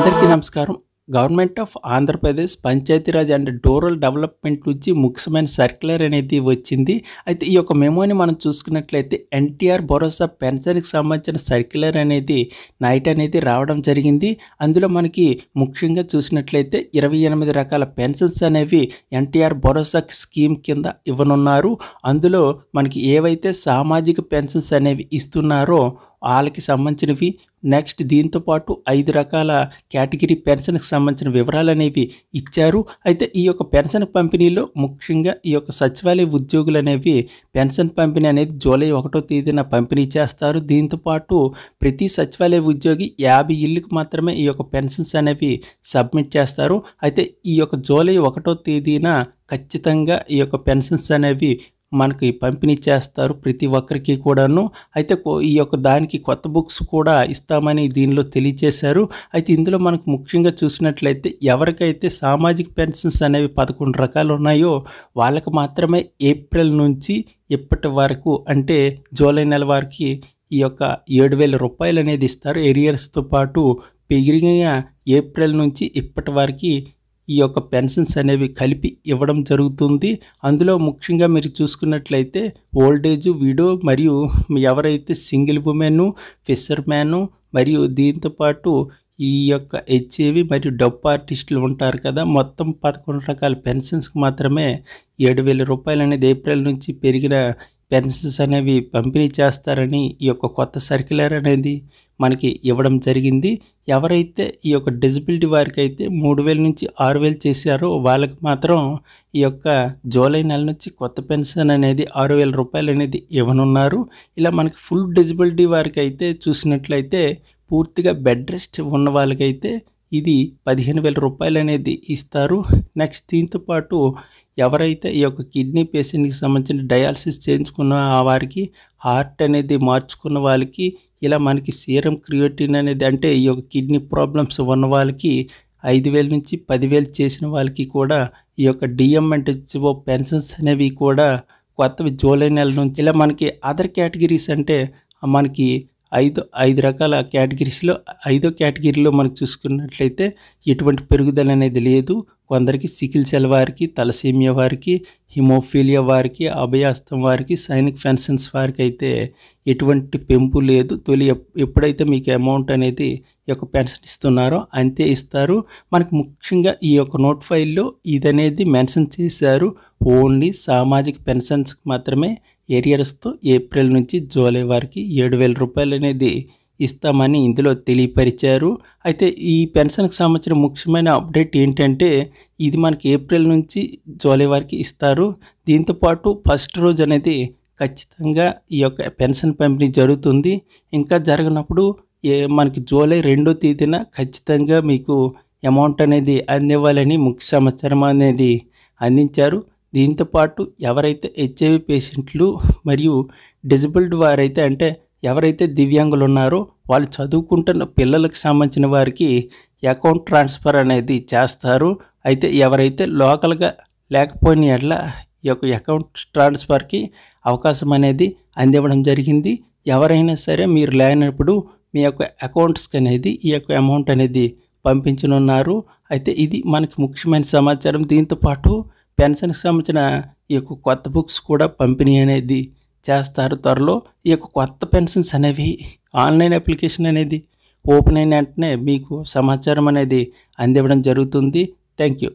అందరికీ నమస్కారం. Government of Andhra Pradesh Panchayati Raj and rural development నుంచి ముఖ్యమైన సర్క్యులర్ అనేది వచ్చింది. అయితే ఈ యొక్క మెమోని మనం చూసుకున్నట్లయితే ఎన్టీఆర్ భరోసా పెన్షన్కి సంబంధించిన సర్క్యులర్ అనేది నైట్ అనేది రావడం జరిగింది. అందులో మనకి ముఖ్యంగా చూసినట్లయితే 28 రకాల పెన్షన్స్ అనేవి ఎన్టీఆర్ భరోసా స్కీమ్ కింద ఇవ్వనున్నారు. అందులో మనకి ఏవైతే సామాజిక పెన్షన్స్ అనేవి ఇస్తున్నారో వాళ్ళకి సంబంధించినవి, నెక్స్ట్ దీంతోపాటు 5 రకాల కేటగిరీ పెన్షన్కి సంబంధించిన వివరాలు అనేవి ఇచ్చారు. అయితే ఈ యొక్క పెన్షన్ పంపిణీలో ముఖ్యంగా ఈ యొక్క సచివాలయ ఉద్యోగులు అనేవి పెన్షన్ పంపిణీ అనేది జూలై 1వ తేదీన పంపిణీ చేస్తారు. దీంతోపాటు ప్రతి సచివాలయ ఉద్యోగి 50 ఇళ్ళకి మాత్రమే ఈ యొక్క పెన్షన్స్ అనేవి సబ్మిట్ చేస్తారు. అయితే ఈ యొక్క జూలై 1వ తేదీన ఖచ్చితంగా ఈ యొక్క పెన్షన్స్ అనేవి మనకి పంపిణీ చేస్తారు ప్రతి ఒక్కరికి కూడాను. అయితే ఈ యొక్క దానికి కొత్త బుక్స్ కూడా ఇస్తామని దీనిలో తెలియజేశారు. అయితే ఇందులో మనకు ముఖ్యంగా చూసినట్లయితే ఎవరికైతే సామాజిక పెన్షన్స్ అనేవి 11 రకాలు ఉన్నాయో వాళ్ళకి మాత్రమే ఏప్రిల్ నుంచి ఇప్పటి వరకు అంటే జూలై నెల వరకు ఈ యొక్క 7,000 రూపాయలు అనేది ఇస్తారు. ఏరియర్స్తో పాటు పెరిగిన ఏప్రిల్ నుంచి ఇప్పటి వరకు ఈ యొక్క పెన్షన్స్ అనేవి కలిపి ఇవ్వడం జరుగుతుంది. అందులో ముఖ్యంగా మీరు చూసుకున్నట్లయితే ఓల్డేజ్, విడో మరియు ఎవరైతే సింగిల్ ఉమెన్, ఫిషర్ మ్యాను మరియు దీంతోపాటు ఈ యొక్క హెచ్ఏవి మరియు డబ్బు ఆర్టిస్టులు ఉంటారు కదా, మొత్తం 11 రకాల పెన్షన్స్కి మాత్రమే 7,000 రూపాయలు అనేది ఏప్రిల్ నుంచి పెరిగిన పెన్షన్స్ అనేవి పంపిణీ చేస్తారని ఈ యొక్క కొత్త సర్క్యులర్ అనేది మనకి ఇవ్వడం జరిగింది. ఎవరైతే ఈ యొక్క డిజబిలిటీ వారికి అయితే 3,000 నుంచి 6,000 చేశారో వాళ్ళకి మాత్రం ఈ యొక్క జూలై నెల నుంచి కొత్త పెన్షన్ అనేది 6,000 రూపాయలు అనేది ఇవ్వనున్నారు. ఇలా మనకి ఫుల్ డిజబిలిటీ వారికి అయితే చూసినట్లయితే పూర్తిగా బెడ్ రెస్ట్ ఉన్న వాళ్ళకైతే ఇది 15,000 రూపాయలు అనేది ఇస్తారు. నెక్స్ట్ దీంతోపాటు ఎవరైతే ఈ యొక్క కిడ్నీ పేషెంట్కి సంబంధించిన డయాలసిస్ చేయించుకున్న వారికి, హార్ట్ అనేది మార్చుకున్న వాళ్ళకి, ఇలా మనకి సీరం క్రియేటిన్ అనేది అంటే ఈ యొక్క కిడ్నీ ప్రాబ్లమ్స్ ఉన్న వాళ్ళకి 5,000 నుంచి 10,000 చేసిన వాళ్ళకి కూడా ఈ యొక్క డిఎం అంటే పెన్షన్స్ అనేవి కూడా కొత్తవి జూలై నెల నుంచి. ఇలా మనకి అదర్ కేటగిరీస్ అంటే మనకి ఐదు రకాల కేటగిరీస్లో 5వ కేటగిరీలో మనకు చూసుకున్నట్లయితే ఎటువంటి పెరుగుదల అనేది లేదు. కొందరికి సికిల్ సెల్ వారికి, తలసేమియా వారికి, హిమోఫీలియా వారికి, అభయాస్తం వారికి, సైనిక్ పెన్షన్స్ వారికి అయితే ఎటువంటి పెంపు లేదు. ఎప్పుడైతే మీకు అమౌంట్ అనేది ఈ యొక్క పెన్షన్ ఇస్తున్నారో అంతే ఇస్తారు. మనకు ముఖ్యంగా ఈ యొక్క నోట్ ఫైల్లో ఇదనేది మెన్షన్ చేశారు. ఓన్లీ సామాజిక పెన్షన్స్కి మాత్రమే ఏరియర్స్తో ఏప్రిల్ నుంచి జూలై వరకు 7,000 రూపాయలు అనేది ఇస్తామని ఇందులో తెలియపరిచారు. అయితే ఈ పెన్షన్కి సంబంధించిన ముఖ్యమైన అప్డేట్ ఏంటంటే ఇది మనకి ఏప్రిల్ నుంచి జూలై వరకు ఇస్తారు. దీంతోపాటు ఫస్ట్ రోజు అనేది ఖచ్చితంగా ఈ యొక్క పెన్షన్ పంపిణీ జరుగుతుంది. ఇంకా జరగనప్పుడు మనకి జూలై 2వ తేదీన ఖచ్చితంగా మీకు అమౌంట్ అనేది అందివ్వాలని ముఖ్య సమాచారం అనేది అందించారు. దీంతోపాటు ఎవరైతే హెచ్ఐవి పేషెంట్లు మరియు డిజబిలిటీ వారైతే అంటే ఎవరైతే దివ్యాంగులు ఉన్నారో వాళ్ళు చదువుకుంటున్న పిల్లలకు సంబంధించిన వారికి అకౌంట్ ట్రాన్స్ఫర్ అనేది చేస్తారు. అయితే ఎవరైతే లోకల్గా లేకపోయిన ఎడల ఈ యొక్క అకౌంట్ ట్రాన్స్ఫర్కి అవకాశం అనేది అందివ్వడం జరిగింది. ఎవరైనా సరే మీరు లేనప్పుడు మీ యొక్క అకౌంట్స్కి అనేది ఈ యొక్క అమౌంట్ అనేది పంపించనున్నారు. అయితే ఇది మనకి ముఖ్యమైన సమాచారం. దీంతోపాటు పెన్షన్కి సంబంధించిన ఈ యొక్క కొత్త బుక్స్ కూడా పంపిణీ అనేది చేస్తారు త్వరలో. ఈ యొక్క కొత్త పెన్షన్స్ అనేవి ఆన్లైన్ అప్లికేషన్ అనేది ఓపెన్ అయిన వెంటనే మీకు సమాచారం అనేది అందివ్వడం జరుగుతుంది. Thank you.